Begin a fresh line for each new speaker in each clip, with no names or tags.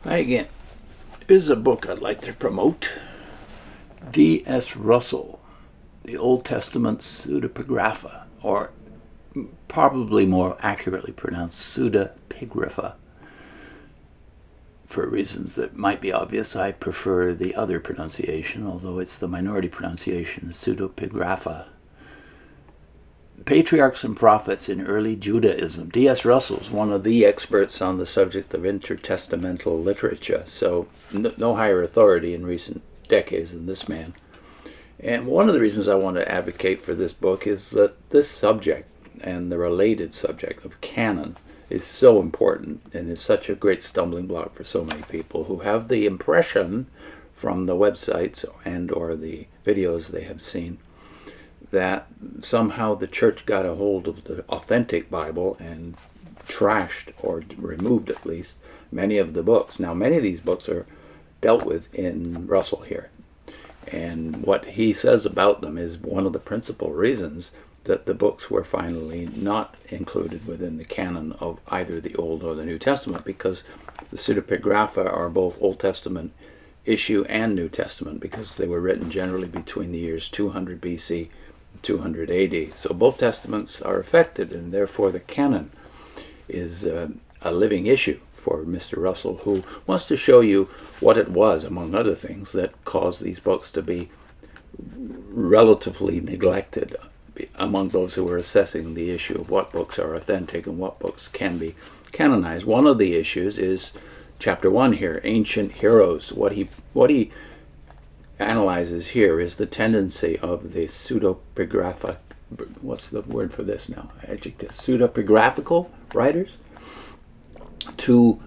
Hi again. Here's a book I'd like to promote. D.S. Russell, the Old Testament Pseudepigrapha, or probably more accurately pronounced Pseudepigrapha. For reasons that might be obvious, I prefer the other pronunciation, although it's the minority pronunciation, Pseudepigrapha. Patriarchs and Prophets in Early Judaism. D.S. Russell is one of the experts on the subject of intertestamental literature, so no higher authority in recent decades than this man. And one of the reasons I want to advocate for this book is that this subject and the related subject of canon is so important and is such a great stumbling block for so many people who have the impression from the websites and or the videos they have seen that somehow the church got a hold of the authentic Bible and trashed, or removed at least, many of the books. Now, many of these books are dealt with in Russell here. And what he says about them is one of the principal reasons that the books were finally not included within the canon of either the Old or the New Testament, because the Pseudepigrapha are both Old Testament issue and New Testament, because they were written generally between the years 200 BC 200 AD. So both testaments are affected, and therefore the canon is a living issue for Mr. Russell, who wants to show you what it was, among other things, that caused these books to be relatively neglected among those who are assessing the issue of what books are authentic and what books can be canonized. One of the issues is chapter 1 here, Ancient Heroes. What he analyzes here is the tendency of the pseudepigrapha, what's the word for this now? Adjective. Pseudepigraphical writers to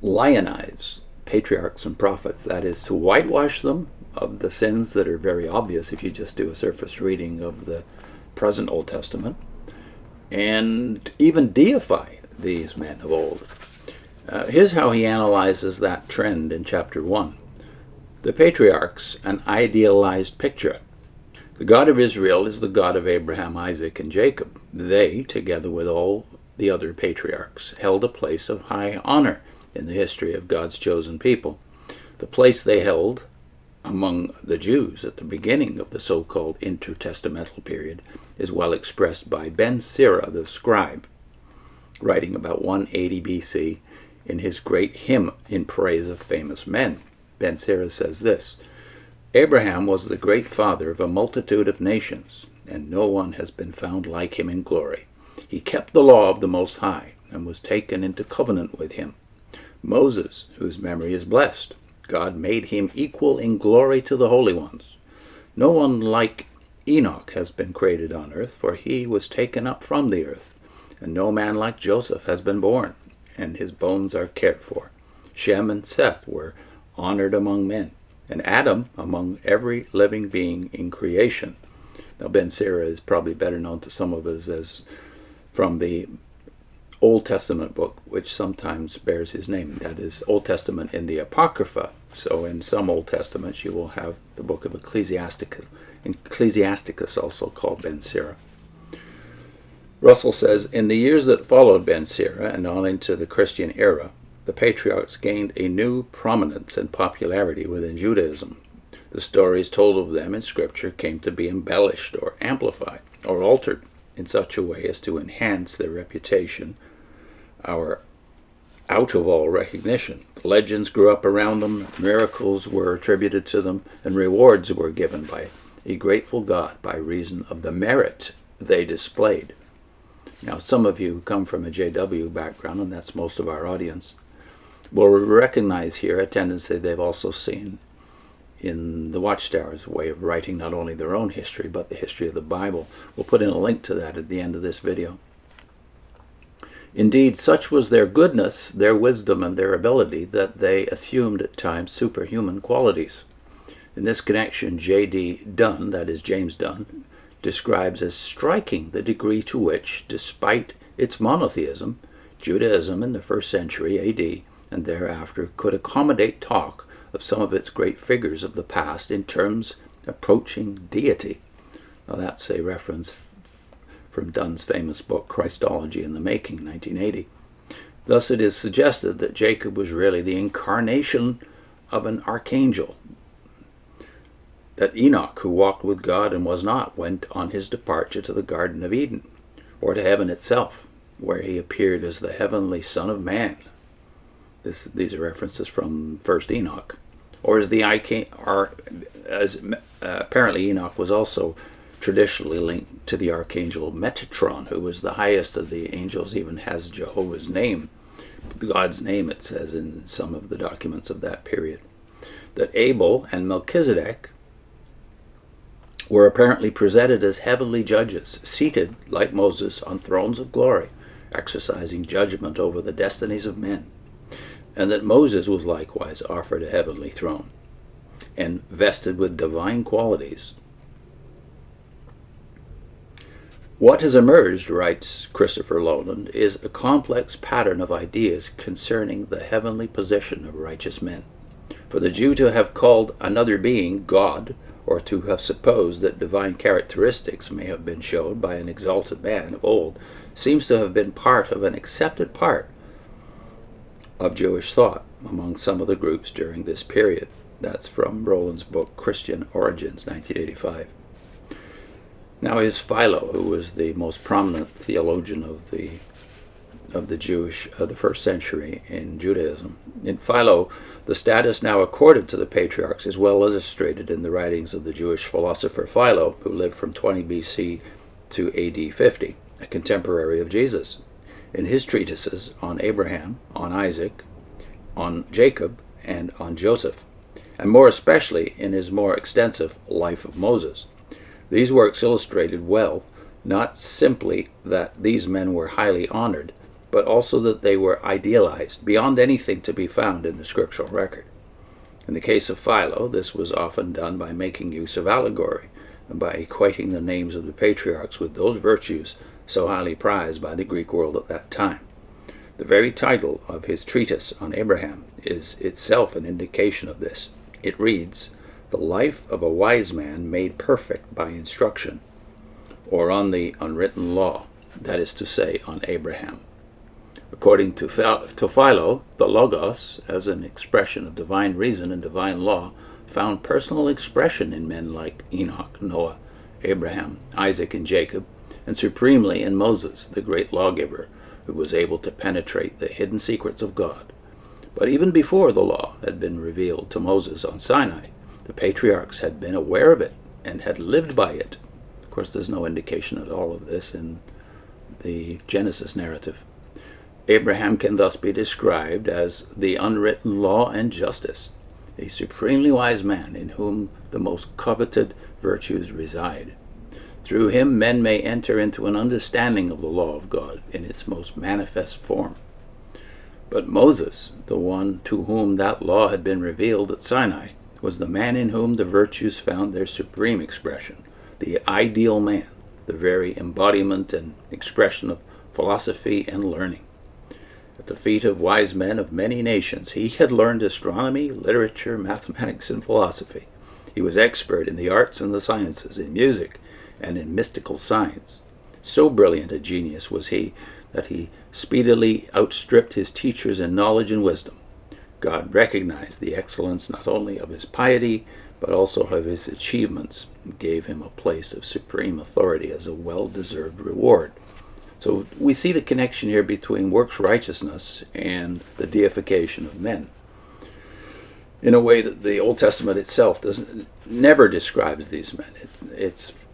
lionize patriarchs and prophets, that is, to whitewash them of the sins that are very obvious if you just do a surface reading of the present Old Testament, and even deify these men of old. Here's how he analyzes that trend in chapter 1. The Patriarchs, an idealized picture. The God of Israel is the God of Abraham, Isaac, and Jacob. They, together with all the other patriarchs, held a place of high honor in the history of God's chosen people. The place they held among the Jews at the beginning of the so-called intertestamental period is well expressed by Ben Sira, the scribe, writing about 180 BC in his great hymn in praise of famous men. Ben Sira says this: Abraham was the great father of a multitude of nations, and no one has been found like him in glory. He kept the law of the Most High, and was taken into covenant with him. Moses, whose memory is blessed, God made him equal in glory to the holy ones. No one like Enoch has been created on earth, for he was taken up from the earth. And no man like Joseph has been born, and his bones are cared for. Shem and Seth were honored among men, and Adam among every living being in creation. Now, Ben Sira is probably better known to some of us as from the Old Testament book, which sometimes bears his name. That is Old Testament in the Apocrypha. So in some Old Testaments you will have the book of Ecclesiasticus, also called Ben Sira. Russell says, in the years that followed Ben Sira and on into the Christian era, the patriarchs gained a new prominence and popularity within Judaism. The stories told of them in Scripture came to be embellished or amplified or altered in such a way as to enhance their reputation, our out of all recognition. Legends grew up around them, miracles were attributed to them, and rewards were given by a grateful God by reason of the merit they displayed. Now, some of you who come from a JW background, and that's most of our audience, will recognize here a tendency they've also seen in the Watchtower's way of writing not only their own history, but the history of the Bible. We'll put in a link to that at the end of this video. Indeed, such was their goodness, their wisdom, and their ability that they assumed at times superhuman qualities. In this connection, J.D. Dunn, that is James Dunn, describes as striking the degree to which, despite its monotheism, Judaism in the 1st century A.D. and thereafter could accommodate talk of some of its great figures of the past in terms approaching deity. Now that's a reference from Dunn's famous book, Christology in the Making, 1980. Thus it is suggested that Jacob was really the incarnation of an archangel, that Enoch, who walked with God and was not, went on his departure to the Garden of Eden, or to heaven itself, where he appeared as the heavenly Son of Man. These are references from 1st Enoch. Or apparently Enoch was also traditionally linked to the archangel Metatron, who was the highest of the angels, even has Jehovah's name, God's name, it says in some of the documents of that period. That Abel and Melchizedek were apparently presented as heavenly judges, seated, like Moses, on thrones of glory, exercising judgment over the destinies of men, and that Moses was likewise offered a heavenly throne, and vested with divine qualities. What has emerged, writes Christopher Rowland, is a complex pattern of ideas concerning the heavenly position of righteous men. For the Jew to have called another being God, or to have supposed that divine characteristics may have been showed by an exalted man of old, seems to have been part of an accepted part of Jewish thought among some of the groups during this period. That's from Rowland's book, Christian Origins, 1985. Now here's Philo, who was the most prominent theologian of the first century in Judaism. In Philo, the status now accorded to the patriarchs is well illustrated in the writings of the Jewish philosopher Philo, who lived from 20 BC to AD 50, a contemporary of Jesus. In his treatises on Abraham, on Isaac, on Jacob, and on Joseph, and more especially in his more extensive Life of Moses. These works illustrated well not simply that these men were highly honored, but also that they were idealized beyond anything to be found in the scriptural record. In the case of Philo, this was often done by making use of allegory and by equating the names of the patriarchs with those virtues so highly prized by the Greek world at that time. The very title of his treatise on Abraham is itself an indication of this. It reads, "The Life of a Wise Man Made Perfect by Instruction," or on the unwritten law, that is to say, on Abraham. According to Philo, the Logos, as an expression of divine reason and divine law, found personal expression in men like Enoch, Noah, Abraham, Isaac, and Jacob, and supremely in Moses, the great lawgiver, who was able to penetrate the hidden secrets of God. But even before the law had been revealed to Moses on Sinai, the patriarchs had been aware of it and had lived by it. Of course, there's no indication at all of this in the Genesis narrative. Abraham can thus be described as the unwritten law and justice, a supremely wise man in whom the most coveted virtues reside. Through him men may enter into an understanding of the law of God in its most manifest form. But Moses, the one to whom that law had been revealed at Sinai, was the man in whom the virtues found their supreme expression, the ideal man, the very embodiment and expression of philosophy and learning. At the feet of wise men of many nations, he had learned astronomy, literature, mathematics, and philosophy. He was expert in the arts and the sciences, in music, and in mystical science. So brilliant a genius was he that he speedily outstripped his teachers in knowledge and wisdom. God recognized the excellence not only of his piety, but also of his achievements, and gave him a place of supreme authority as a well-deserved reward. So we see the connection here between works righteousness and the deification of men, in a way that the Old Testament itself never describes these men.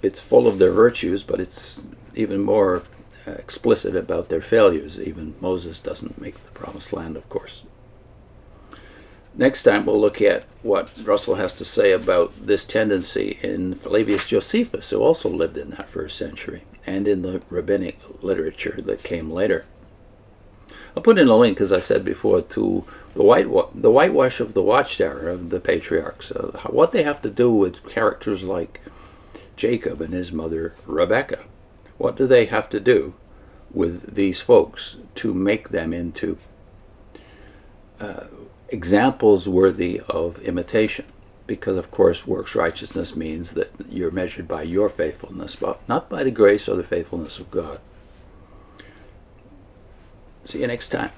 It's full of their virtues, but it's even more explicit about their failures. Even Moses doesn't make the promised land, of course. Next time we'll look at what Russell has to say about this tendency in Flavius Josephus, who also lived in that first century, and in the rabbinic literature that came later. I'll put in a link, as I said before, to the whitewash of the Watchtower of the Patriarchs, what they have to do with characters like Jacob and his mother Rebekah. What do they have to do with these folks to make them into examples worthy of imitation? Because, of course, works righteousness means that you're measured by your faithfulness, but not by the grace or the faithfulness of God. See you next time.